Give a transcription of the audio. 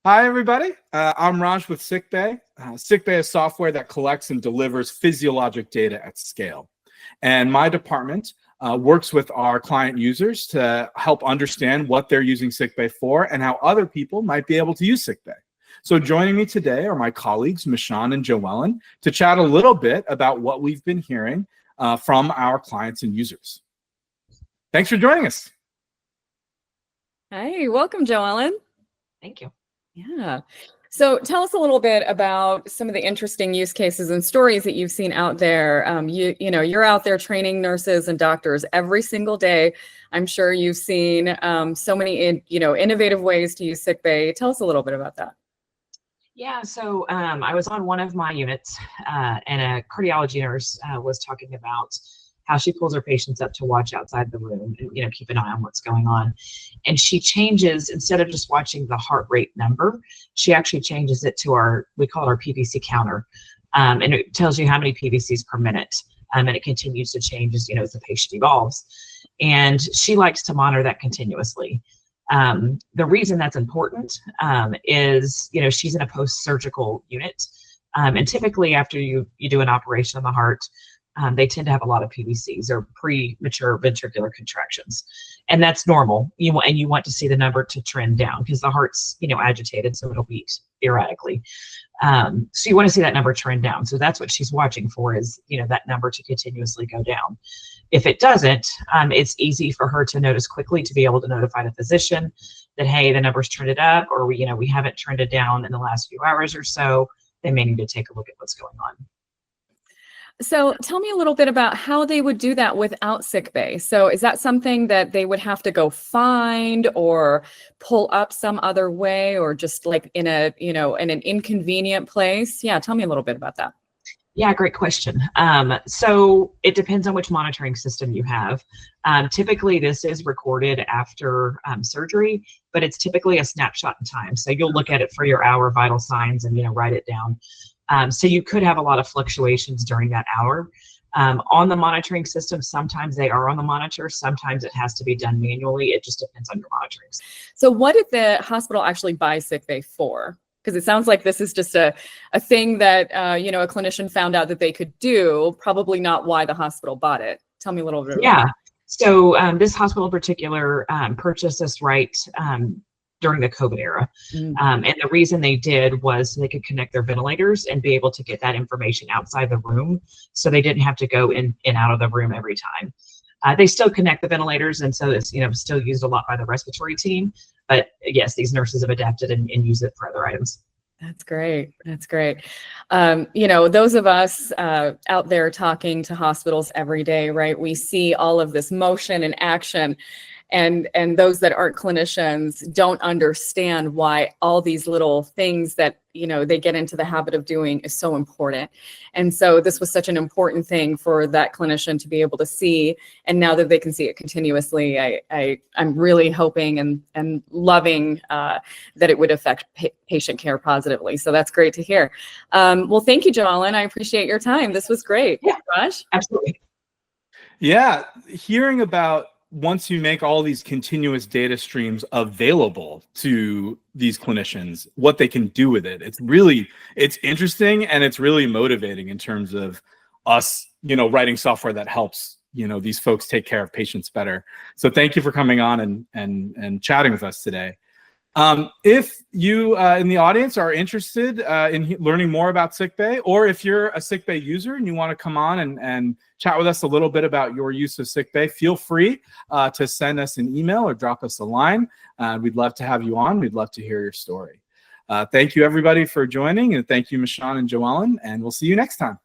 Hi, everybody. I'm Raj with Sickbay. Sickbay is software that collects and delivers physiologic data at scale. And my department works with our client users to help understand what they're using Sickbay for and how other people might be able to use Sickbay. So joining me today are my colleagues, Mishan and Joellan, to chat a little bit about what we've been hearing from our clients and users. Thanks for joining us. Hey, welcome, Joellan. Thank you. Yeah. So tell us a little bit about some of the interesting use cases and stories that you've seen out there. You're out there training nurses and doctors every single day. I'm sure you've seen so many, innovative ways to use Sickbay. Tell us a little bit about that. Yeah, so I was on one of my units and a cardiology nurse was talking about how she pulls her patients up to watch outside the room and keep an eye on what's going on. And she changes, instead of just watching the heart rate number, she actually changes it to we call it our PVC counter. And it tells you how many PVCs per minute. And it continues to change as the patient evolves. And she likes to monitor that continuously. The reason that's important is, she's in a post-surgical unit. And typically after you do an operation on the heart, they tend to have a lot of PVCs or premature ventricular contractions. And that's normal. You want to see the number to trend down because the heart's, agitated, so it'll beat erratically. So you want to see that number trend down. So that's what she's watching for is, that number to continuously go down. If it doesn't, it's easy for her to notice quickly to be able to notify the physician that, hey, the number's trended up, or we haven't trended down in the last few hours or so. They may need to take a look at what's going on. So tell me a little bit about how they would do that without Sickbay. So is that something that they would have to go find or pull up some other way, or just like in an inconvenient place? Yeah, tell me a little bit about that. Yeah, great question. So it depends on which monitoring system you have. Typically this is recorded after surgery, but it's typically a snapshot in time. So you'll look at it for your hour vital signs and write it down. So you could have a lot of fluctuations during that hour. On the monitoring system, sometimes they are on the monitor, sometimes it has to be done manually. It just depends on your monitoring system. So what did the hospital actually buy Sickbay for? Because it sounds like this is just a thing that a clinician found out that they could do, probably not why the hospital bought it. Tell me a little bit about that. So this hospital in particular purchased this right during the COVID era. And the reason they did was so they could connect their ventilators and be able to get that information outside the room, so they didn't have to go in and out of the room every time. They still connect the ventilators, and so it's still used a lot by the respiratory team. But yes, these nurses have adapted and use it for other items. That's great. That's great. Those of us out there talking to hospitals every day, right? We see all of this motion and action. And those that aren't clinicians don't understand why all these little things that, they get into the habit of doing is so important. And so this was such an important thing for that clinician to be able to see. And now that they can see it continuously, I'm really hoping and loving that it would affect patient care positively. So that's great to hear. Well, thank you, Joellan. I appreciate your time. This was great. Yeah, Raj? absolutely. Yeah, hearing about once you make all these continuous data streams available to these clinicians, what they can do with it, it's interesting, and it's really motivating in terms of us, writing software that helps, these folks take care of patients better. So thank you for coming on and chatting with us today. If you in the audience are interested in learning more about Sickbay, or if you're a Sickbay user and you want to come on and chat with us a little bit about your use of Sickbay, feel free to send us an email or drop us a line. We'd love to have you on. We'd love to hear your story. Thank you, everybody, for joining, and thank you, Mishan and Joellan, and we'll see you next time.